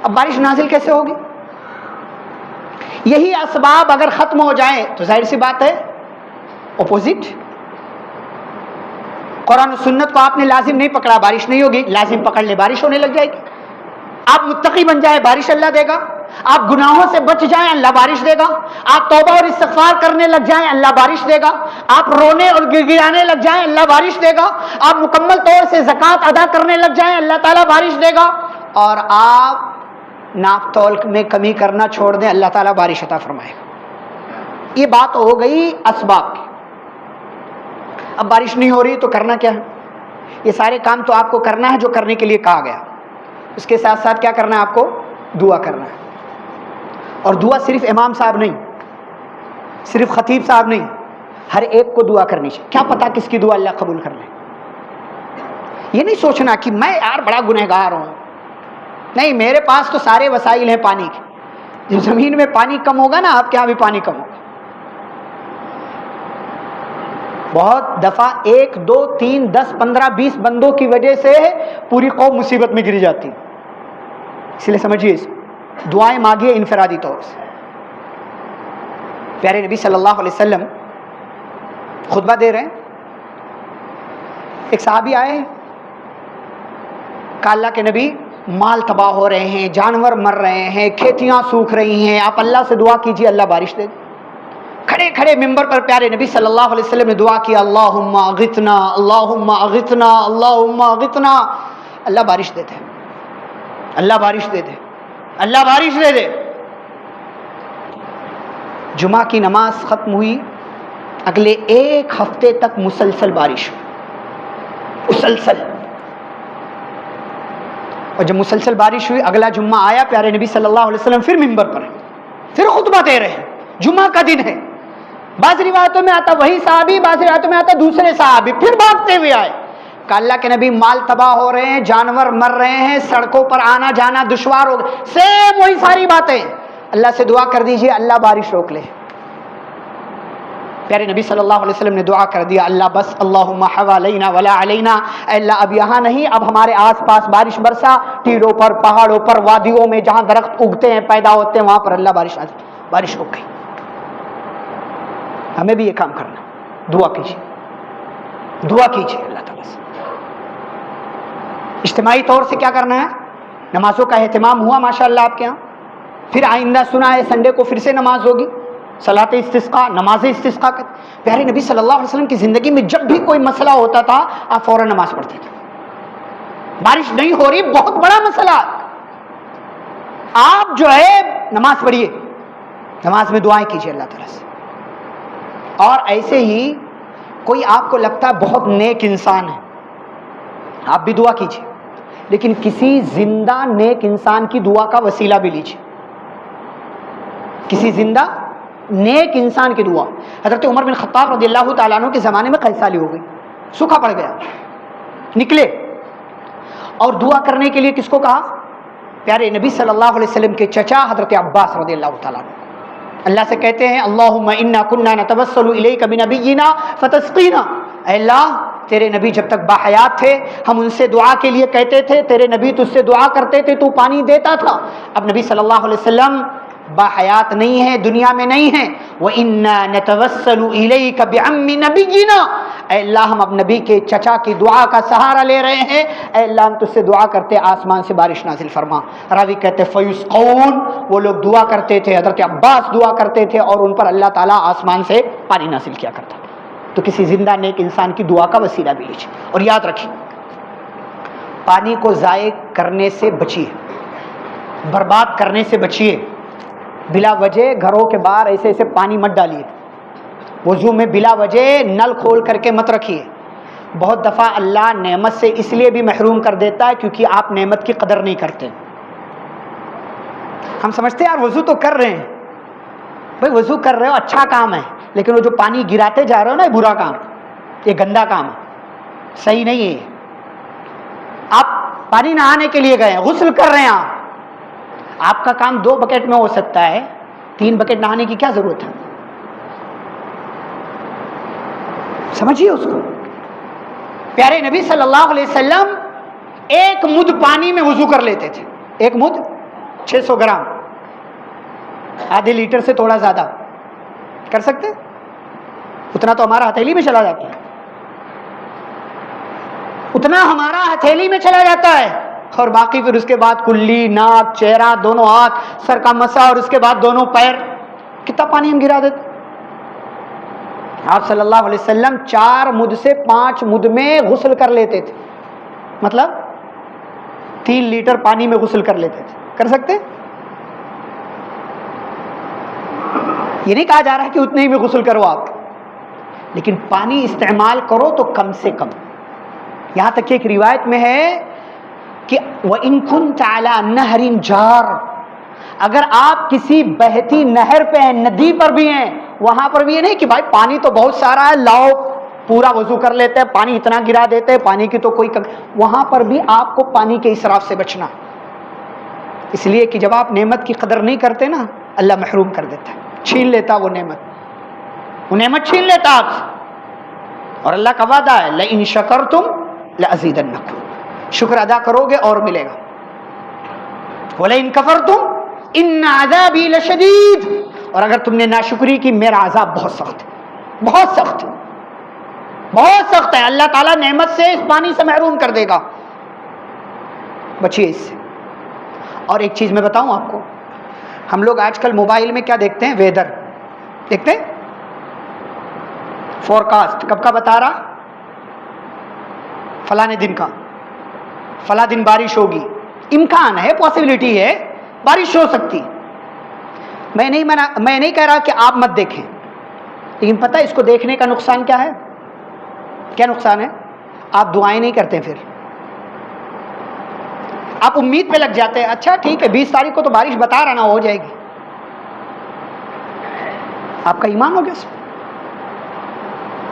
اب بارش نازل کیسے ہوگی؟ یہی اسباب اگر ختم ہو جائیں تو ظاہر سی بات ہے اپوزٹ، قرآن و سنت کو آپ نے لازم نہیں پکڑا، بارش نہیں ہوگی، لازم پکڑ لے، بارش ہونے لگ جائے گی۔ آپ متقی بن جائے، بارش اللہ دے گا۔ آپ گناہوں سے بچ جائیں، اللہ بارش دے گا۔ آپ توبہ اور استغفار کرنے لگ جائیں، اللہ بارش دے گا۔ آپ رونے اور گڑگڑانے لگ جائیں، اللہ بارش دے گا۔ آپ مکمل طور سے زکوٰۃ ادا کرنے لگ جائیں، اللہ تعالیٰ بارش دے گا۔ اور آپ ناپ تول میں کمی کرنا چھوڑ دیں، اللہ تعالیٰ بارش عطا فرمائے گا۔ یہ بات ہو گئی اسباب کی۔ اب بارش نہیں ہو رہی تو کرنا کیا ہے؟ یہ سارے کام تو آپ کو کرنا ہے جو کرنے کے لیے کہا گیا، اس کے ساتھ ساتھ کیا کرنا ہے؟ آپ کو دعا کرنا ہے۔ اور دعا صرف امام صاحب نہیں، صرف خطیب صاحب نہیں، ہر ایک کو دعا کرنی چاہیے۔ کیا پتا کس کی دعا اللہ قبول کر لے۔ یہ نہیں سوچنا کہ میں یار بڑا گنہگار ہوں، نہیں، میرے پاس تو سارے وسائل ہیں پانی کے۔ جب زمین میں پانی کم ہوگا نا، آپ کے یہاں بھی پانی کم ہوگا۔ بہت دفعہ 1 2 3 10 15 20 بندوں کی وجہ سے پوری قوم مصیبت میں گری جاتی، اس لیے سمجھیے اس دعائیں مانگیے انفرادی طور سے۔ پیارے نبی صلی اللہ علیہ وسلم خطبہ دے رہے ہیں، ایک صحابی آئے، کہا اللہ کے نبی مال تباہ ہو رہے ہیں، جانور مر رہے ہیں، کھیتیاں سوکھ رہی ہیں، آپ اللہ سے دعا کیجیے اللہ بارش دے دے۔ کھڑے کھڑے ممبر پر پیارے نبی صلی اللہ علیہ وسلم نے دعا کیا، اللہم اغثنا، اللہم اغثنا، اللہم اغثنا، اللہ بارش دے دے، اللہ بارش دے دے، اللہ بارش دے دے۔ جمعہ کی نماز ختم ہوئی، اگلے 1 ہفتے تک مسلسل بارش ہوئی، مسلسل۔ اور جب مسلسل بارش ہوئی، اگلا جمعہ آیا، پیارے نبی صلی اللہ علیہ وسلم پھر ممبر پر ہیں، پھر خطبہ دے رہے ہیں، جمعہ کا دن ہے۔ بعض روایتوں میں آتا وہی صحابی، بعض روایتوں میں آتا دوسرے صحابی، پھر بھاگتے ہوئے آئے، کہ اللہ کے نبی مال تباہ ہو رہے ہیں، جانور مر رہے ہیں، سڑکوں پر آنا جانا دشوار ہو گیا، سیم وہی ساری باتیں، اللہ سے دعا کر دیجئے اللہ بارش روک لے۔ پیارے نبی صلی اللہ علیہ وسلم نے دعا کر دیا، اللہ بس اللہم حوالینا ولا علینا، اے اللہ اب یہاں نہیں، اب ہمارے آس پاس بارش برسا، ٹیلوں پر، پہاڑوں پر، وادیوں میں جہاں درخت اگتے ہیں، پیدا ہوتے ہیں، وہاں پر اللہ بارش رک گئی۔ ہمیں بھی یہ کام کرنا، دعا کیجیے دعا کیجیے اللہ تعالیٰ سے. اجتماعی طور سے کیا کرنا ہے؟ نمازوں کا اہتمام ہوا ماشاءاللہ آپ کے یہاں. پھر آئندہ سنا ہے سنڈے کو پھر سے نماز ہوگی، صلاۃ استسقاء، نماز استسقاء. پیارے نبی صلی اللہ علیہ وسلم کی زندگی میں جب بھی کوئی مسئلہ ہوتا تھا آپ فوراً نماز پڑھتے تھے. بارش نہیں ہو رہی، بہت بڑا مسئلہ، آپ جو ہے نماز پڑھیے، نماز میں دعائیں کیجیے اللہ تعالیٰ سے. اور ایسے ہی کوئی آپ کو لگتا ہے بہت نیک انسان ہے، آپ بھی دعا کیجیے، لیکن کسی زندہ نیک انسان کی دعا کا وسیلہ بھی لیجیے. کسی زندہ نیک انسان کی دعا. حضرت عمر بن خطاب رضی اللہ تعالیٰ عنہ کے زمانے میں قحط سالی ہو گئی، سوکھا پڑ گیا، نکلے اور دعا کرنے کے لیے کس کو کہا؟ پیارے نبی صلی اللہ علیہ وسلم کے چچا حضرت عباس رضی اللہ تعالیٰ عنہ. اللہ سے کہتے ہیں اللہم انا کنا نتوسل الیک بنبینا فتسقینا. اے اللہ تیرے نبی جب تک باحیات تھے ہم ان سے دعا کے لیے کہتے تھے، تیرے نبی تجھ سے دعا کرتے تھے، تو پانی دیتا تھا. اب نبی صلی اللہ علیہ وسلم باحیات نہیں ہے، دنیا میں نہیں ہے. وَإِنَّا نَتَوَسَّلُ إِلَيْكَ بِعَمِّ نَبِيِّنَا. اے اللہ ہم اب نبی کے چچا کی دعا کا سہارا لے رہے ہیں. اے اللہ ہم تجھ سے دعا کرتے آسمان سے بارش نازل فرما. راوی کہتے فَيُسْقَوْنَ، وہ لوگ دعا کرتے تھے، حضرت عباس دعا کرتے تھے اور ان پر اللہ تعالیٰ آسمان سے پانی نازل کیا کرتا تھا. تو کسی زندہ نیک انسان کی دعا کا وسیلہ بھی لیجیے. اور یاد رکھیے پانی کو ضائع کرنے سے بچیے، برباد کرنے سے بچیے. بلا وجہ گھروں کے باہر ایسے ایسے پانی مت ڈالیے. وضو میں بلا وجہ نل کھول کر کے مت رکھیے. بہت دفعہ اللہ نعمت سے اس لیے بھی محروم کر دیتا ہے کیونکہ آپ نعمت کی قدر نہیں کرتے. ہم سمجھتے ہیں یار وضو تو کر رہے ہیں، بھائی وضو کر رہے ہو اچھا کام ہے، لیکن وہ جو پانی گراتے جا رہے ہو نا یہ برا کام، یہ گندا کام ہے، صحیح نہیں ہے. آپ پانی نہانے کے لیے گئے، غسل کر رہے ہیں، آپ کا کام 2 بکیٹ میں ہو سکتا ہے، 3 بکیٹ نہانے کی کیا ضرورت ہے؟ سمجھیے اس کو. پیارے نبی صلی اللہ علیہ وسلم 1 مد پانی میں وضو کر لیتے تھے. 1 مد 600 گرام، آدھے لیٹر سے تھوڑا زیادہ کر سکتے، اتنا تو ہمارا ہتھیلی میں چلا جاتا ہے، اتنا ہمارا ہتھیلی میں چلا جاتا ہے. اور باقی پھر اس کے بعد کلی، ناک، چہرہ، دونوں ہاتھ، سر کا مسا اور اس کے بعد دونوں پیر، کتنا پانی ہم گرا دیتے. آپ صلی اللہ علیہ وسلم 4 مد سے 5 مد میں غسل کر لیتے تھے، مطلب 3 لیٹر پانی میں غسل کر لیتے تھے. کر سکتے؟ یہ نہیں کہا جا رہا کہ اتنے ہی میں غسل کرو آپ، لیکن پانی استعمال کرو تو کم سے کم. یہاں تک کہ ایک روایت میں ہے کہ وَإِن كُنْتَ عَلَى نَهْرٍ جَارٍ، اگر آپ کسی بہتی نہر پہ ہیں، ندی پر بھی ہیں، وہاں پر بھی یہ نہیں کہ بھائی پانی تو بہت سارا ہے لاؤ پورا وضو کر لیتے ہیں، پانی اتنا گرا دیتے ہیں، پانی کی تو کوئی کمی، وہاں پر بھی آپ کو پانی کے اسراف سے بچنا. اس لیے کہ جب آپ نعمت کی قدر نہیں کرتے نا اللہ محروم کر دیتا ہے، چھین لیتا وہ نعمت چھین لیتا آپ سے. اور اللہ کا وعدہ ہے لَإِن شَكَرْتُمْ لَأَزِيدَنَّكُمْ، شکر ادا کرو گے اور ملے گا. وَلَئِن كَفَرْتُمْ إِنَّ عَذَابِي لَشَدِيدٌ، اور اگر تم نے ناشکری کی میرا عذاب بہت سخت ہے، بہت سخت ہے، بہت سخت ہے. اللہ تعالیٰ نعمت سے اس پانی سے محروم کر دے گا. بچیے اس سے. اور ایک چیز میں بتاؤں آپ کو، ہم لوگ آج کل موبائل میں کیا دیکھتے ہیں؟ ویدر دیکھتے ہیں، فورکاسٹ کب کا بتا رہا، فلاں دن کا، فلاں دن بارش ہوگی، امکان ہے، پاسبلٹی ہے بارش ہو سکتی. میں نہیں کہہ رہا کہ آپ مت دیکھیں، لیکن پتہ اس کو دیکھنے کا نقصان کیا ہے؟ کیا نقصان ہے؟ آپ دعائیں نہیں کرتے، پھر آپ امید پہ لگ جاتے ہیں، اچھا ٹھیک ہے 20 تاریخ کو تو بارش بتا رہا نا ہو جائے گی. آپ کا ایمان ہو گیا اس پر،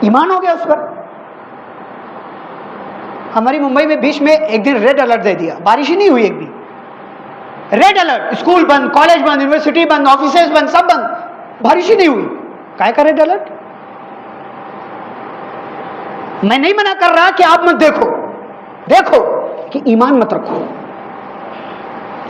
ایمان ہو گیا اس پر. ہماری ممبئی میں بیچ میں ایک دن ریڈ الرٹ دے دیا، بارش ہی نہیں ہوئی ایک بھی. ریڈ الرٹ، اسکول بند، کالج بند، یونیورسٹی بند، آفیسز بند، سب بند، بارش ہی نہیں ہوئی. کیا کا ریڈ الرٹ؟ میں نہیں منع کر رہا کہ آپ مت دیکھو کہ ایمان مت رکھو.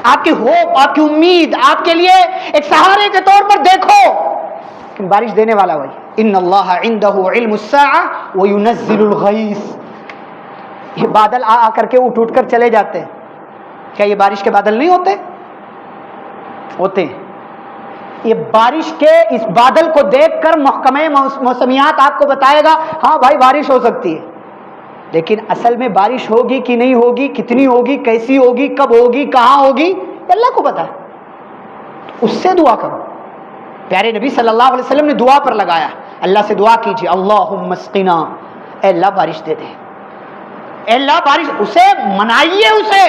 آپ کی ہوپ، آپ کی امید، آپ کے لیے ایک سہارے کے طور پر دیکھو، لیکن بارش دینے والا وہی. ان اللہ عندہ علم الساعہ وینزل الغیث. یہ بادل آ کر کے اٹھ کر چلے جاتے ہیں. کیا یہ بارش کے بادل نہیں ہوتے ہیں؟ یہ بارش کے اس بادل کو دیکھ کر محکمہ موسمیات آپ کو بتائے گا ہاں بھائی بارش ہو سکتی ہے، لیکن اصل میں بارش ہوگی کہ نہیں ہوگی، کتنی ہوگی، کیسی ہوگی، کب ہوگی، کہاں ہوگی، اللہ کو پتہ ہے. اس سے دعا کرو. پیارے نبی صلی اللہ علیہ وسلم نے دعا پر لگایا. اللہ سے دعا کیجیے اللہم اسقنا، اے اللہ بارش دے دے، اے اللہ بارش. اسے منائیے، اسے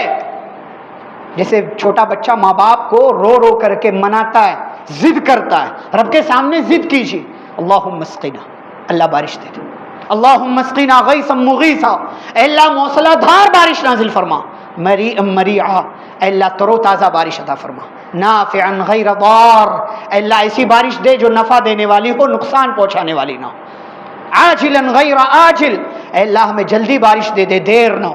جیسے چھوٹا بچہ ماں باپ کو رو رو کر کے مناتا ہے، ضد کرتا ہے، رب کے سامنے ضد کیجیے اللہم اسقنا، اللہ بارش دے دے. اللہم اسقنا غیثا مغیثا، اے اللہ موسلا دھار بارش نازل فرما. مریعا، اے اللہ ترو تازہ بارش عطا فرما. نافعا غیر ضار، اے اللہ ایسی بارش دے جو نفع دینے والی ہو، نقصان پہنچانے والی نہ ہو. عاجلا غیر آجل، اے اللہ ہمیں جلدی بارش دے دے، دیر نہ ہو.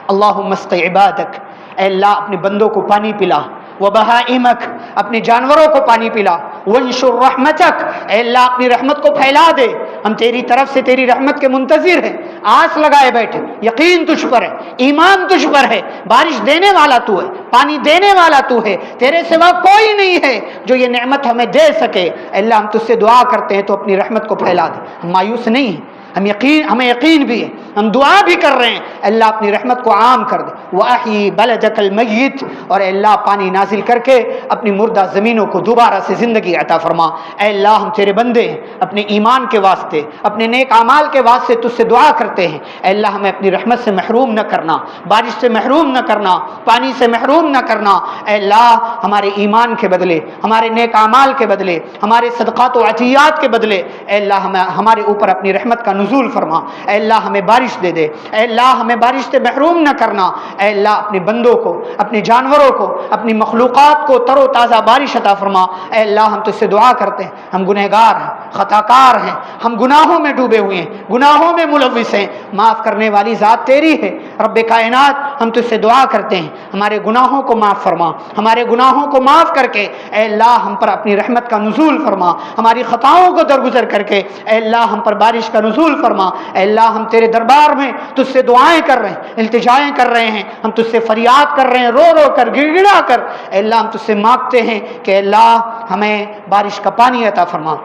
اللہم اسق عبادک، اے اللہ اپنے بندوں کو پانی پلا. وبہائمک، اپنے جانوروں کو پانی پلا. وانشر رحمتک، اے اللہ اپنی رحمت کو پھیلا دے. ہم تیری طرف سے تیری رحمت کے منتظر ہیں، آس لگائے بیٹھے. یقین تجھ پر ہے، ایمان تجھ پر ہے، بارش دینے والا تو ہے، پانی دینے والا تو ہے، تیرے سوا کوئی نہیں ہے جو یہ نعمت ہمیں دے سکے. اے اللہ ہم تجھ سے دعا کرتے ہیں تو اپنی رحمت کو پھیلا دے. ہم مایوس نہیں ہیں، ہمیں یقین بھی ہے، ہم دعا بھی کر رہے ہیں. اللہ اپنی رحمت کو عام کر دے. وَأَحْيِ بَلَدَكَ الْمَيِّتِ، اور اے اللہ پانی نازل کر کے اپنی مردہ زمینوں کو دوبارہ سے زندگی عطا فرما. اے اللہ ہم تیرے بندے ہیں، اپنے ایمان کے واسطے، اپنے نیک اعمال کے واسطے تجھ سے دعا کرتے ہیں. اے اللہ ہمیں اپنی رحمت سے محروم نہ کرنا، بارش سے محروم نہ کرنا، پانی سے محروم نہ کرنا. اے اللہ ہمارے ایمان کے بدلے، ہمارے نیک اعمال کے بدلے، ہمارے صدقات و عطیات کے بدلے اے اللہ ہمارے اوپر اپنی رحمت کا نزول فرما. اے اللہ ہمیں بارش دے دے. اے اللہ ہمیں بارش سے محروم نہ کرنا. اے اللہ اپنے بندوں کو، اپنے جانوروں کو، اپنی مخلوقات کو تر و تازہ بارش عطا فرما. اے اللہ ہم تجھ سے دعا کرتے ہیں، ہم گنہگار ہیں، خطا کار ہیں، ہم گناہوں میں ڈوبے ہوئے ہیں، گناہوں میں ملوث ہیں. معاف کرنے والی ذات تیری ہے رب کائنات. ہم تجھ سے دعا کرتے ہیں ہمارے گناہوں کو معاف فرما. ہمارے گناہوں کو معاف کر کے اے اللہ ہم پر اپنی رحمت کا نزول فرما. ہماری خطاؤں کو درگزر کر کے اے اللہ ہم پر بارش کا نزول فرما. اے اللہ ہم تیرے دربار میں تجھ سے دعائیں کر رہے ہیں، التجائیں کر رہے ہیں، ہم تجھ سے فریاد کر رہے ہیں، رو رو کر، گڑ گڑا کر. اے اللہ ہم تجھ سے مانگتے ہیں کہ اے اللہ ہمیں بارش کا پانی عطا فرما،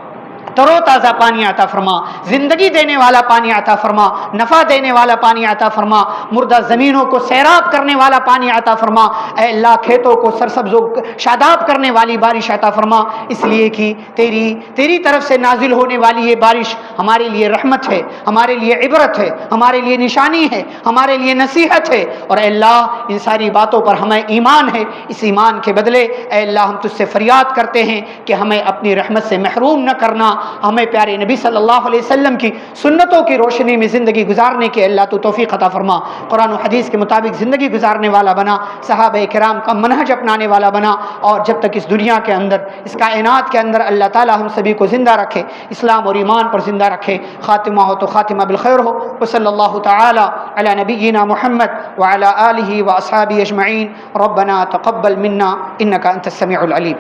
تر و تازہ پانی عطا فرما، زندگی دینے والا پانی عطا فرما، نفع دینے والا پانی عطا فرما، مردہ زمینوں کو سیراب کرنے والا پانی عطا فرما. اے اللہ کھیتوں کو سرسبز و شاداب کرنے والی بارش عطا فرما. اس لیے کہ تیری طرف سے نازل ہونے والی یہ بارش ہمارے لیے رحمت ہے، ہمارے لیے عبرت ہے، ہمارے لیے نشانی ہے، ہمارے لیے نصیحت ہے. اور اے اللہ ان ساری باتوں پر ہمیں ایمان ہے. اس ایمان کے بدلے اے اللہ ہم تجھ سے فریاد کرتے ہیں کہ ہمیں اپنی رحمت سے محروم نہ کرنا. ہمیں پیارے نبی صلی اللہ علیہ وسلم کی سنتوں کی روشنی میں زندگی گزارنے کے اللہ تو توفیق عطا فرما. قرآن و حدیث کے مطابق زندگی گزارنے والا بنا، صحابہ کرام کا منہج اپنانے والا بنا. اور جب تک اس دنیا کے اندر، اس کائنات کے اندر اللہ تعالی ہم سبھی کو زندہ رکھے، اسلام اور ایمان پر زندہ رکھے. خاتمہ ہو تو خاتمہ بالخیر ہو. وصلی اللہ تعالی علی نبینا محمد وعلی آلہ واصحابہ اجمعین. ربنا تقبل منا انک انت السمیع العلیم.